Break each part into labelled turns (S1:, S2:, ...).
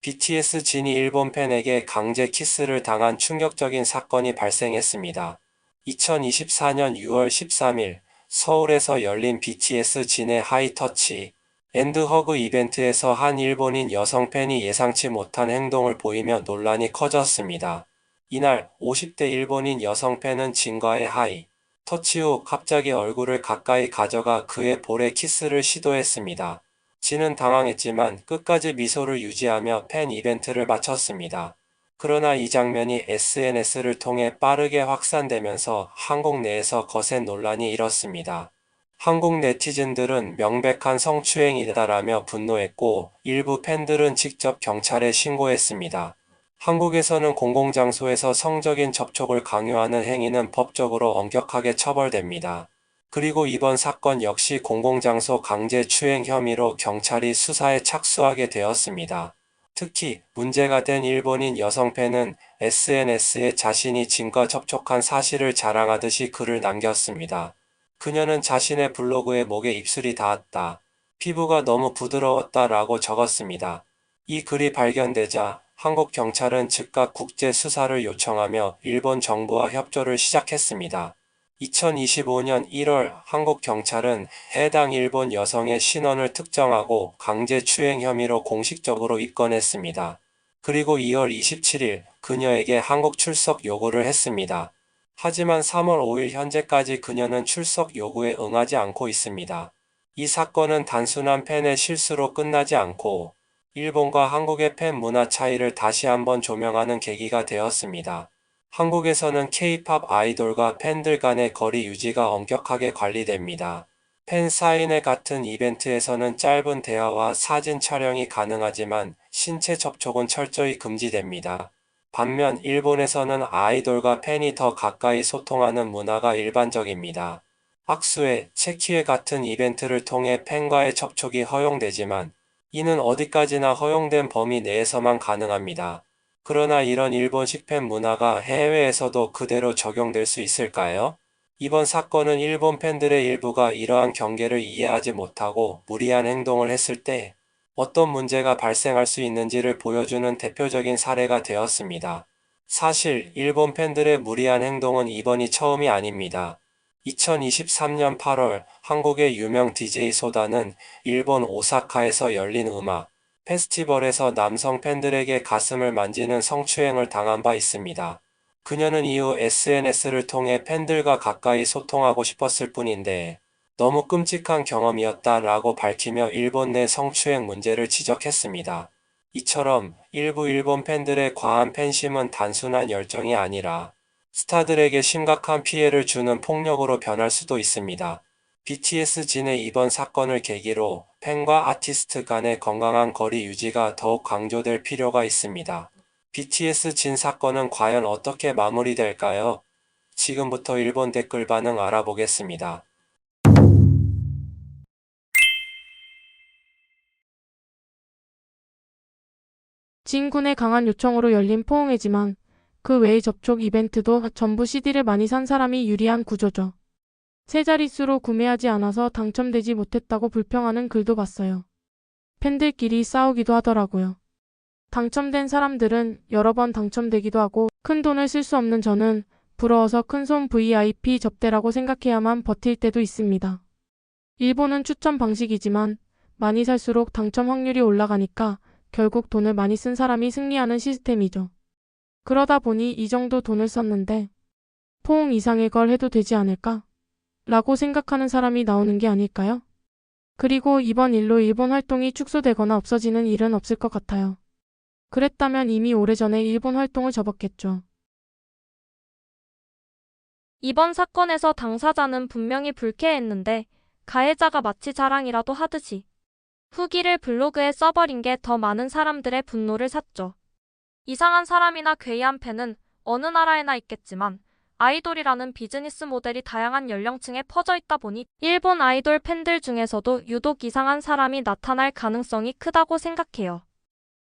S1: BTS 진이 일본 팬에게 강제 키스를 당한 충격적인 사건이 발생했습니다. 2024년 6월 13일 서울에서 열린 BTS 진의 하이터치 앤드 허그 이벤트에서 한 일본인 여성 팬이 예상치 못한 행동을 보이며 논란이 커졌습니다. 이날 50대 일본인 여성 팬은 진과의 하이 터치 후 갑자기 얼굴을 가까이 가져가 그의 볼에 키스를 시도했습니다. 진은 당황했지만 끝까지 미소를 유지하며 팬 이벤트를 마쳤습니다. 그러나 이 장면이 SNS를 통해 빠르게 확산되면서 한국 내에서 거센 논란이 일었습니다. 한국 네티즌들은 명백한 성추행이다라며 분노했고 일부 팬들은 직접 경찰에 신고했습니다. 한국에서는 공공장소에서 성적인 접촉을 강요하는 행위는 법적으로 엄격하게 처벌됩니다. 그리고 이번 사건 역시 공공장소 강제추행 혐의로 경찰이 수사에 착수하게 되었습니다. 특히 문제가 된 일본인 여성 팬은 SNS에 자신이 진과 접촉한 사실을 자랑하듯이 글을 남겼습니다. 그녀는 자신의 블로그에 목에 입술이 닿았다. 피부가 너무 부드러웠다 라고 적었습니다. 이 글이 발견되자 한국 경찰은 즉각 국제 수사를 요청하며 일본 정부와 협조를 시작했습니다. 2025년 1월 한국 경찰은 해당 일본 여성의 신원을 특정하고 강제추행 혐의로 공식적으로 입건했습니다. 그리고 2월 27일 그녀에게 한국 출석 요구를 했습니다. 하지만 3월 5일 현재까지 그녀는 출석 요구에 응하지 않고 있습니다. 이 사건은 단순한 팬의 실수로 끝나지 않고 일본과 한국의 팬 문화 차이를 다시 한번 조명하는 계기가 되었습니다. 한국에서는 K-팝 아이돌과 팬들 간의 거리 유지가 엄격하게 관리됩니다. 팬 사인회 같은 이벤트에서는 짧은 대화와 사진 촬영이 가능하지만 신체 접촉은 철저히 금지됩니다. 반면 일본에서는 아이돌과 팬이 더 가까이 소통하는 문화가 일반적입니다. 악수회, 체키회 같은 이벤트를 통해 팬과의 접촉이 허용되지만 이는 어디까지나 허용된 범위 내에서만 가능합니다. 그러나 이런 일본식 팬 문화가 해외에서도 그대로 적용될 수 있을까요? 이번 사건은 일본 팬들의 일부가 이러한 경계를 이해하지 못하고 무리한 행동을 했을 때 어떤 문제가 발생할 수 있는지를 보여주는 대표적인 사례가 되었습니다. 사실 일본 팬들의 무리한 행동은 이번이 처음이 아닙니다. 2023년 8월 한국의 유명 DJ 소다는 일본 오사카에서 열린 음악 페스티벌에서 남성 팬들에게 가슴을 만지는 성추행을 당한 바 있습니다. 그녀는 이후 SNS를 통해 팬들과 가까이 소통하고 싶었을 뿐인데 너무 끔찍한 경험이었다 라고 밝히며 일본 내 성추행 문제를 지적했습니다. 이처럼 일부 일본 팬들의 과한 팬심은 단순한 열정이 아니라 스타들에게 심각한 피해를 주는 폭력으로 변할 수도 있습니다. BTS 진의 이번 사건을 계기로 팬과 아티스트 간의 건강한 거리 유지가 더욱 강조될 필요가 있습니다. BTS 진 사건은 과연 어떻게 마무리될까요? 지금부터 일본 댓글 반응 알아보겠습니다.
S2: 진군의 강한 요청으로 열린 포옹회지만 그 외의 접촉 이벤트도 전부 CD를 많이 산 사람이 유리한 구조죠. 세 자릿수로 구매하지 않아서 당첨되지 못했다고 불평하는 글도 봤어요. 팬들끼리 싸우기도 하더라고요. 당첨된 사람들은 여러 번 당첨되기도 하고 큰 돈을 쓸 수 없는 저는 부러워서 큰손 VIP 접대라고 생각해야만 버틸 때도 있습니다. 일본은 추첨 방식이지만 많이 살수록 당첨 확률이 올라가니까 결국 돈을 많이 쓴 사람이 승리하는 시스템이죠. 그러다 보니 이 정도 돈을 썼는데 포옹 이상의 걸 해도 되지 않을까? 라고 생각하는 사람이 나오는 게 아닐까요? 그리고 이번 일로 일본 활동이 축소되거나 없어지는 일은 없을 것 같아요. 그랬다면 이미 오래전에 일본 활동을 접었겠죠.
S3: 이번 사건에서 당사자는 분명히 불쾌했는데 가해자가 마치 자랑이라도 하듯이 후기를 블로그에 써버린 게 더 많은 사람들의 분노를 샀죠. 이상한 사람이나 괴이한 팬은 어느 나라에나 있겠지만 아이돌이라는 비즈니스 모델이 다양한 연령층에 퍼져 있다 보니 일본 아이돌 팬들 중에서도 유독 이상한 사람이 나타날 가능성이 크다고 생각해요.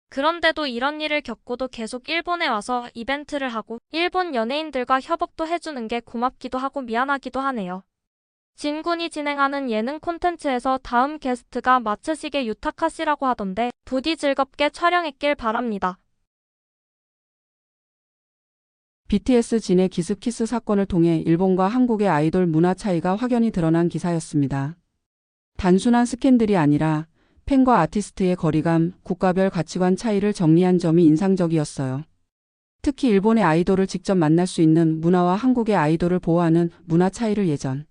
S3: 그런데도 이런 일을 겪고도 계속 일본에 와서 이벤트를 하고 일본 연예인들과 협업도 해주는 게 고맙기도 하고 미안하기도 하네요. 진군이 진행하는 예능 콘텐츠에서 다음 게스트가 마츠시게 유타카 씨라고 하던데 부디 즐겁게 촬영했길 바랍니다.
S4: BTS 진의 기스키스 사건을 통해 일본과 한국의 아이돌 문화 차이가 확연히 드러난 기사였습니다. 단순한 스캔들이 아니라 팬과 아티스트의 거리감, 국가별 가치관 차이를 정리한 점이 인상적이었어요. 특히 일본의 아이돌을 직접 만날 수 있는 문화와 한국의 아이돌을 보호하는 문화 차이를 예전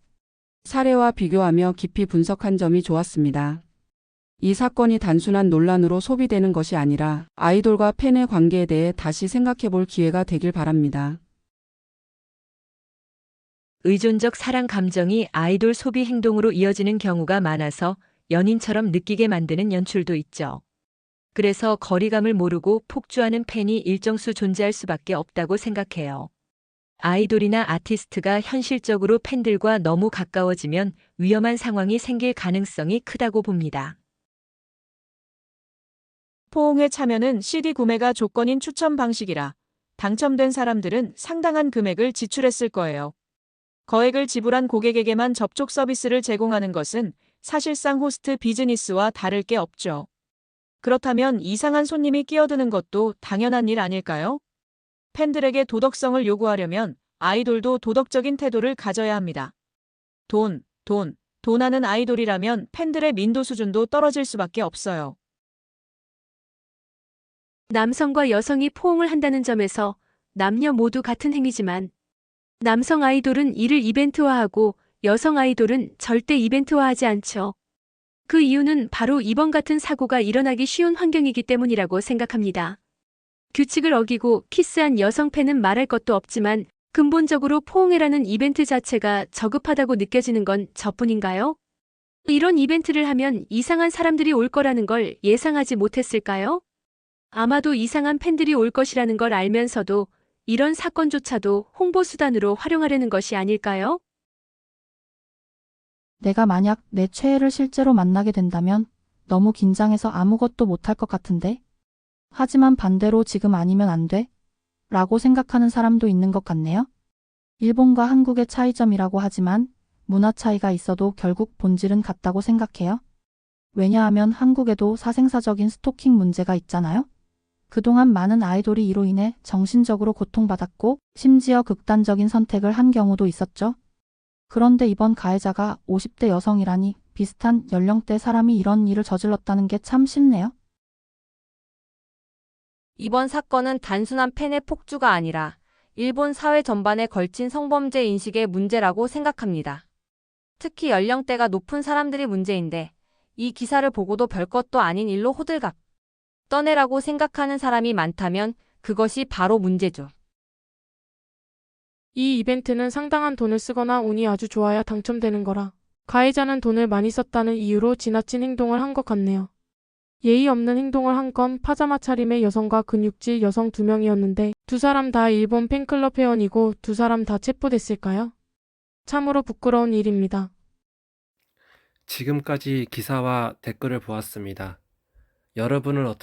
S4: 사례와 비교하며 깊이 분석한 점이 좋았습니다. 이 사건이 단순한 논란으로 소비되는 것이 아니라 아이돌과 팬의 관계에 대해 다시 생각해 볼 기회가 되길 바랍니다.
S5: 의존적 사랑 감정이 아이돌 소비 행동으로 이어지는 경우가 많아서 연인처럼 느끼게 만드는 연출도 있죠. 그래서 거리감을 모르고 폭주하는 팬이 일정수 존재할 수밖에 없다고 생각해요. 아이돌이나 아티스트가 현실적으로 팬들과 너무 가까워지면 위험한 상황이 생길 가능성이 크다고 봅니다.
S6: 포옹에 참여는 CD 구매가 조건인 추첨 방식이라 당첨된 사람들은 상당한 금액을 지출했을 거예요. 거액을 지불한 고객에게만 접촉 서비스를 제공하는 것은 사실상 호스트 비즈니스와 다를 게 없죠. 그렇다면 이상한 손님이 끼어드는 것도 당연한 일 아닐까요? 팬들에게 도덕성을 요구하려면 아이돌도 도덕적인 태도를 가져야 합니다. 돈 하는 아이돌이라면 팬들의 민도 수준도 떨어질 수밖에 없어요.
S7: 남성과 여성이 포옹을 한다는 점에서 남녀 모두 같은 행위지만 남성 아이돌은 이를 이벤트화하고 여성 아이돌은 절대 이벤트화하지 않죠. 그 이유는 바로 이번 같은 사고가 일어나기 쉬운 환경이기 때문이라고 생각합니다. 규칙을 어기고 키스한 여성 팬은 말할 것도 없지만 근본적으로 포옹회라는 이벤트 자체가 저급하다고 느껴지는 건 저뿐인가요? 이런 이벤트를 하면 이상한 사람들이 올 거라는 걸 예상하지 못했을까요? 아마도 이상한 팬들이 올 것이라는 걸 알면서도 이런 사건조차도 홍보수단으로 활용하려는 것이 아닐까요?
S8: 내가 만약 내 최애를 실제로 만나게 된다면 너무 긴장해서 아무것도 못할 것 같은데? 하지만 반대로 지금 아니면 안 돼? 라고 생각하는 사람도 있는 것 같네요. 일본과 한국의 차이점이라고 하지만 문화 차이가 있어도 결국 본질은 같다고 생각해요. 왜냐하면 한국에도 사생사적인 스토킹 문제가 있잖아요. 그동안 많은 아이돌이 이로 인해 정신적으로 고통받았고 심지어 극단적인 선택을 한 경우도 있었죠. 그런데 이번 가해자가 50대 여성이라니 비슷한 연령대 사람이 이런 일을 저질렀다는 게 참 쉽네요.
S9: 이번 사건은 단순한 팬의 폭주가 아니라 일본 사회 전반에 걸친 성범죄 인식의 문제라고 생각합니다. 특히 연령대가 높은 사람들이 문제인데 이 기사를 보고도 별것도 아닌 일로 호들갑 떠내라고 생각하는 사람이 많다면 그것이 바로 문제죠.
S2: 이 이벤트는 상당한 돈을 쓰거나 운이 아주 좋아야 당첨되는 거라 가해자는 돈을 많이 썼다는 이유로 지나친 행동을 한 것 같네요. 예의 없는 행동을 한 건 파자마 차림의 여성과 근육질 여성 2명이었는데 두 사람 다 일본 팬클럽 회원이고 두 사람 다 체포됐을까요? 참으로 부끄러운 일입니다.
S1: 지금까지 기사와 댓글을 보았습니다. 여러분은 어떻게